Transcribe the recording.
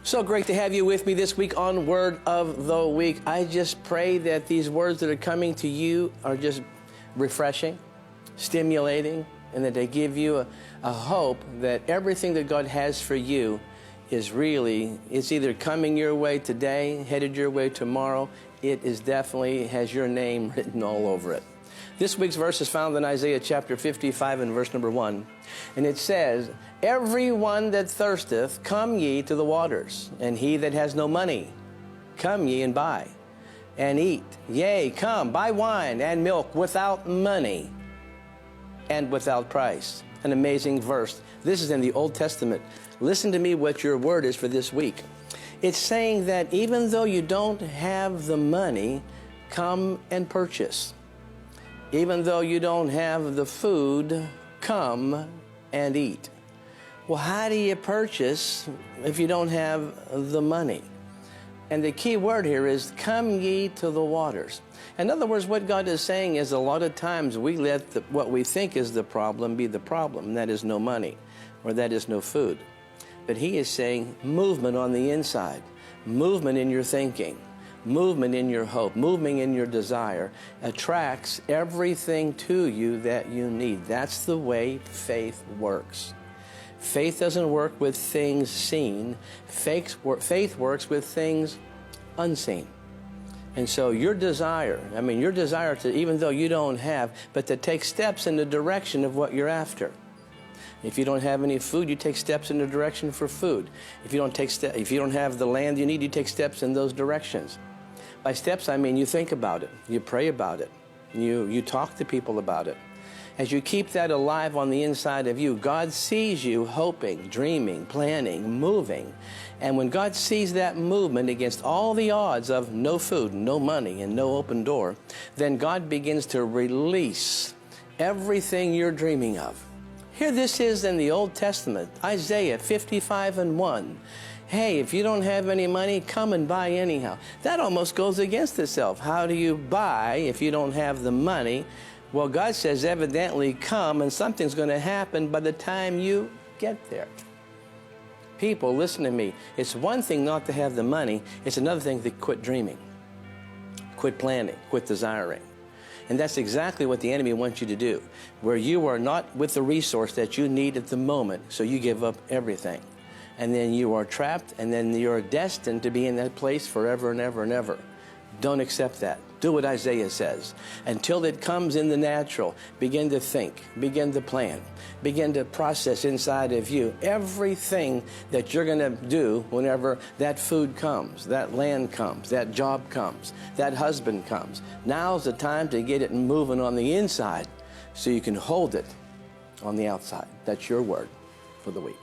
So great to have you with me this week on Word of the Week. I just pray that these words that are coming to you are just refreshing, stimulating, and that they give you a hope that everything that God has for you is really, it's either coming your way today, headed your way tomorrow. It is definitely has your name written all over it. This week's verse is found in Isaiah chapter 55 and verse number 1. And it says, "Everyone that thirsteth, come ye to the waters, and he that has no money, come ye and buy, and eat. Yea, come, buy wine and milk without money and without price." An amazing verse. This is in the Old Testament. Listen to me what your word is for this week. It's saying that even though you don't have the money, come and purchase. Even though you don't have the food, come and eat. Well, how do you purchase if you don't have the money? And the key word here is, come ye to the waters. In other words, what God is saying is a lot of times we let what we think is the problem be the problem, and that is no money, or that is no food. But He is saying movement on the inside, movement in your thinking, movement in your hope, movement in your desire attracts everything to you that you need. That's the way faith works. Faith doesn't work with things seen. Faith works with things unseen. And so your desire to, even though you don't have, but to take steps in the direction of what you're after. If you don't have any food, you take steps in the direction for food. If you don't have the land you need, you take steps in those directions. By steps, I mean you think about it, you pray about it, you talk to people about it. As you keep that alive on the inside of you, God sees you hoping, dreaming, planning, moving. And when God sees that movement against all the odds of no food, no money, and no open door, then God begins to release everything you're dreaming of. Here this is in the Old Testament, Isaiah 55 and 1. Hey, if you don't have any money, come and buy anyhow. That almost goes against itself. How do you buy if you don't have the money? Well, God says evidently come, and something's going to happen by the time you get there. People, listen to me. It's one thing not to have the money. It's another thing to quit dreaming, quit planning, quit desiring. And that's exactly what the enemy wants you to do, where you are not with the resource that you need at the moment, so you give up everything. And then you are trapped, and then you're destined to be in that place forever and ever and ever. Don't accept that. Do what Isaiah says. Until it comes in the natural, begin to think, begin to plan, begin to process inside of you everything that you're going to do whenever that food comes, that land comes, that job comes, that husband comes. Now's the time to get it moving on the inside so you can hold it on the outside. That's your word for the week.